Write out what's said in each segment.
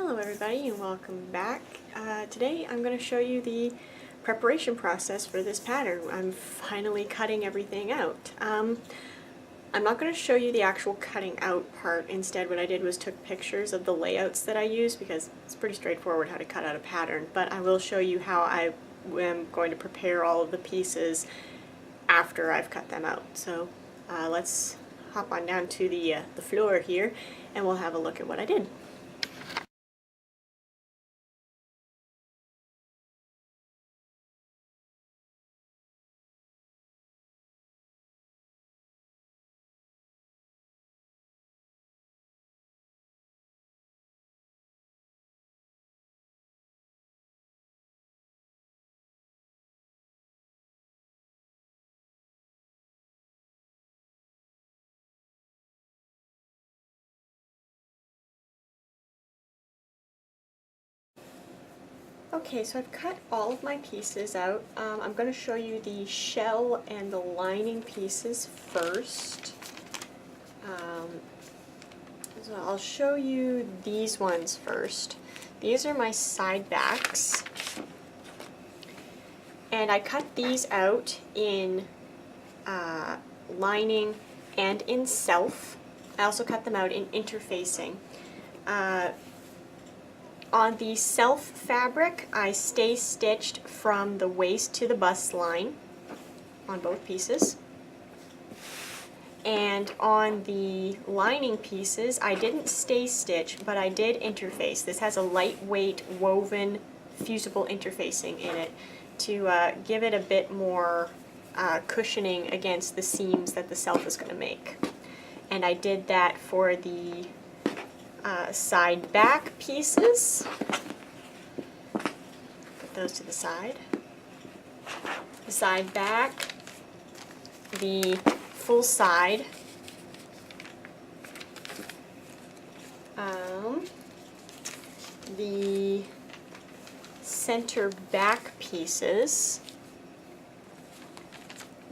Hello everybody and welcome back. Today I'm going to show you the preparation process for this pattern. I'm finally cutting everything out. I'm not going to show you the actual cutting out part. Instead what I did was took pictures of the layouts that I use because it's pretty straightforward how to cut out a pattern, but I will show you how I am going to prepare all of the pieces after I've cut them out. So let's hop on down to the floor here and we'll have a look at what I did. Okay, so I've cut all of my pieces out. I'm going to show you the shell and the lining pieces first. So I'll show you these ones first. These are my side backs. And I cut these out in lining and in self. I also cut them out in interfacing. On the self fabric, I stay stitched from the waist to the bust line on both pieces. And on the lining pieces, I didn't stay stitch, but I did interface. This has a lightweight woven fusible interfacing in it to give it a bit more cushioning against the seams that the self is going to make. And I did that for the side back pieces. Put those to the side. The side back, the full side, the center back pieces,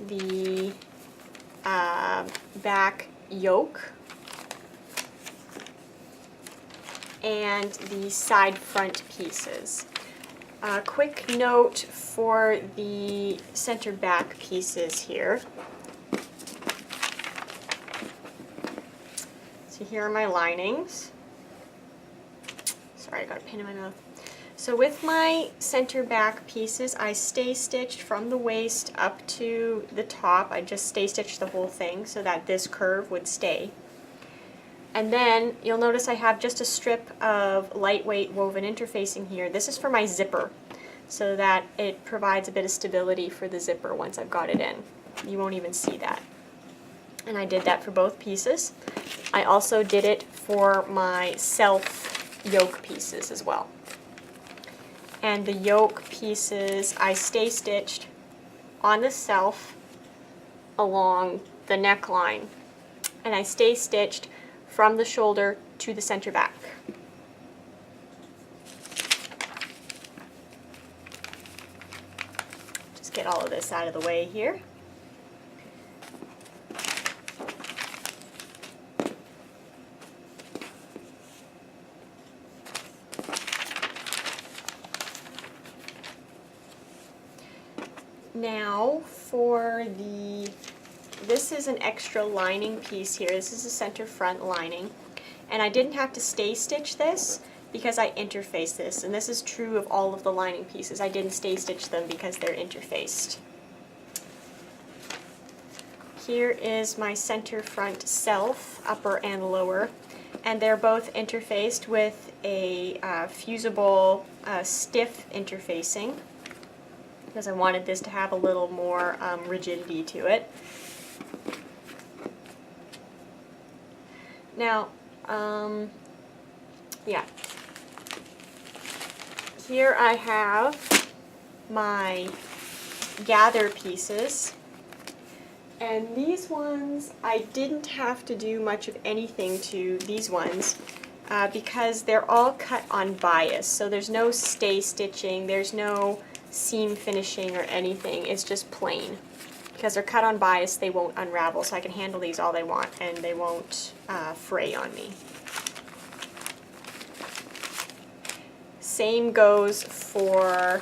the back yoke, and the side front pieces. Quick note for the center back pieces here. So here are my linings. Sorry, I got a pin in my mouth. So with my center back pieces, I stay stitched from the waist up to the top. I just stay stitched the whole thing so that this curve would stay. And then you'll notice I have just a strip of lightweight woven interfacing here. This is for my zipper, so that it provides a bit of stability for the zipper once I've got it in. You won't even see that. And I did that for both pieces. I also did it for my self yoke pieces as well. And the yoke pieces, I stay stitched on the self along the neckline. And I stay stitched from the shoulder to the center back. Just get all of this out of the way here. Now for this is an extra lining piece here. This is a center front lining. And I didn't have to stay stitch this because I interfaced this. And this is true of all of the lining pieces. I didn't stay stitch them because they're interfaced. Here is my center front self, upper and lower. And they're both interfaced with a fusible stiff interfacing, because I wanted this to have a little more rigidity to it. Now, yeah, here I have my gather pieces, and these ones I didn't have to do much of anything to these ones because they're all cut on bias, so there's no stay stitching, there's no seam finishing or anything. It's just plain. Because they're cut on bias, they won't unravel, so I can handle these all they want and they won't fray on me. same goes for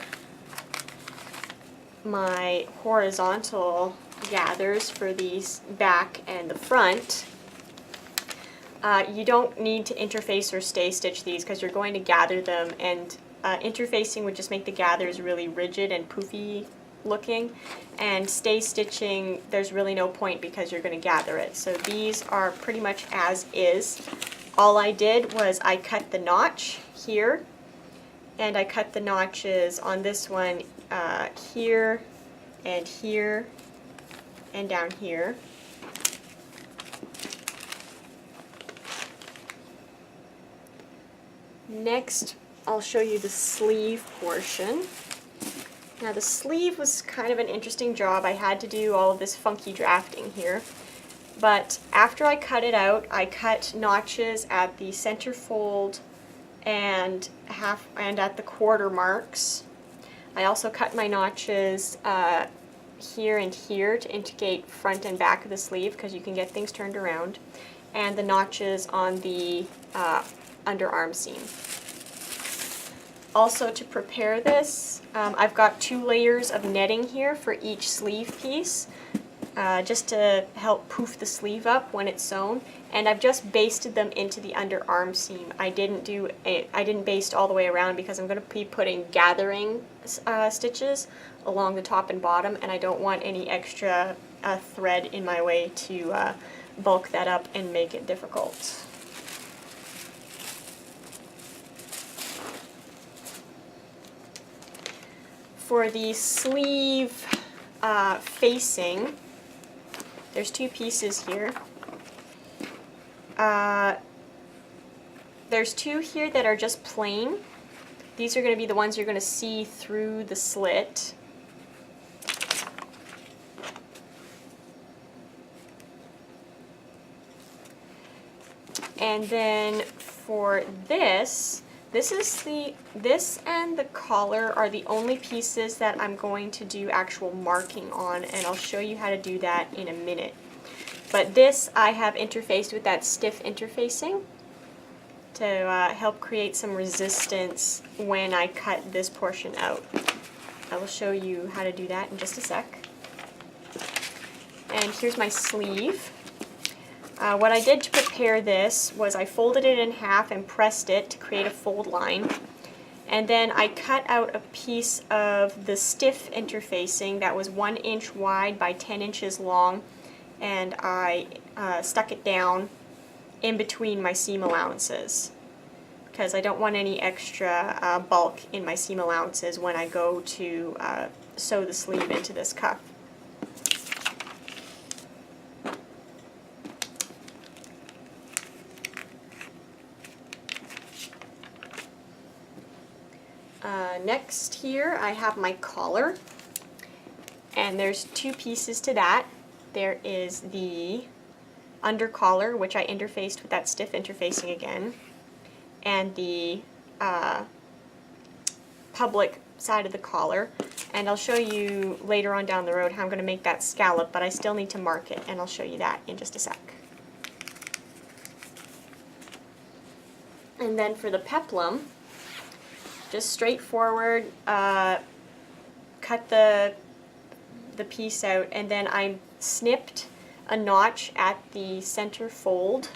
my horizontal gathers for the back and the front. You don't need to interface or stay stitch these because you're going to gather them, and interfacing would just make the gathers really rigid and poofy looking, and stay stitching there's really no point because you're going to gather it. So these are pretty much as is. All I did was I cut the notch here, and I cut the notches on this one here and here and down here. Next, I'll show you the sleeve portion. Now the sleeve was kind of an interesting job. I had to do all of this funky drafting here. But after I cut it out, I cut notches at the center fold and at the quarter marks. I also cut my notches here and here to indicate front and back of the sleeve because you can get things turned around, and the notches on the underarm seam. Also, to prepare this, I've got 2 layers of netting here for each sleeve piece, just to help poof the sleeve up when it's sewn. And I've just basted them into the underarm seam. I didn't baste all the way around because I'm going to be putting gathering stitches along the top and bottom, and I don't want any extra thread in my way to bulk that up and make it difficult. For the sleeve facing, there's 2 pieces here. There's 2 here that are just plain. These are going to be the ones you're going to see through the slit. And then for this and the collar are the only pieces that I'm going to do actual marking on, and I'll show you how to do that in a minute. But this I have interfaced with that stiff interfacing to help create some resistance when I cut this portion out. I will show you how to do that in just a sec. And here's my sleeve. What I did to prepare this was I folded it in half and pressed it to create a fold line. And then I cut out a piece of the stiff interfacing that was 1 inch wide by 10 inches long, and I stuck it down in between my seam allowances because I don't want any extra bulk in my seam allowances when I go to sew the sleeve into this cuff. Next here I have my collar, and there's 2 pieces to that. There is the under collar, which I interfaced with that stiff interfacing again, and the public side of the collar. And I'll show you later on down the road how I'm going to make that scallop, but I still need to mark it, and I'll show you that in just a sec. And then for the peplum, just straightforward, cut the piece out, and then I snipped a notch at the center fold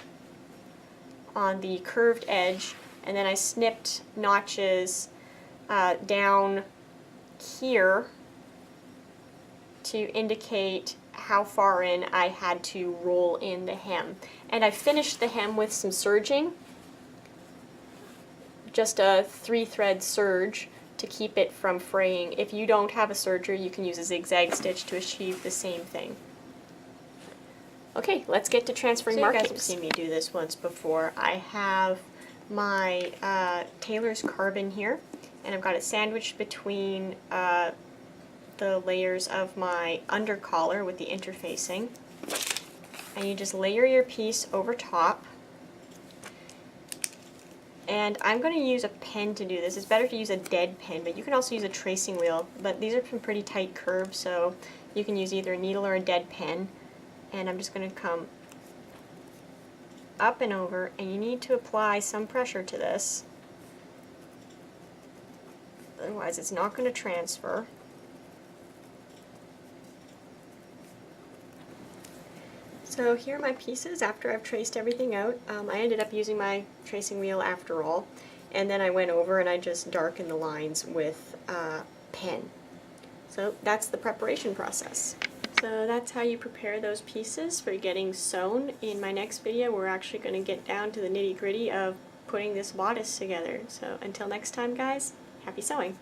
on the curved edge, and then I snipped notches down here to indicate how far in I had to roll in the hem. And I finished the hem with some serging, just a 3-thread serge to keep it from fraying. If you don't have a serger, you can use a zigzag stitch to achieve the same thing. Okay, let's get to transferring markings. You guys have seen me do this once before. I have my tailor's carbon here, and I've got it sandwiched between the layers of my under collar with the interfacing. And you just layer your piece over top. And I'm going to use a pen to do this. It's better to use a dead pen, but you can also use a tracing wheel. But these are some pretty tight curves, so you can use either a needle or a dead pen. And I'm just going to come up and over, and you need to apply some pressure to this. otherwise it's not going to transfer. So here are my pieces after I've traced everything out. I ended up using my tracing wheel after all, and then I went over and I just darkened the lines with pen. So that's the preparation process. So that's how you prepare those pieces for getting sewn. In my next video, we're actually going to get down to the nitty-gritty of putting this bodice together. So until next time, guys, happy sewing!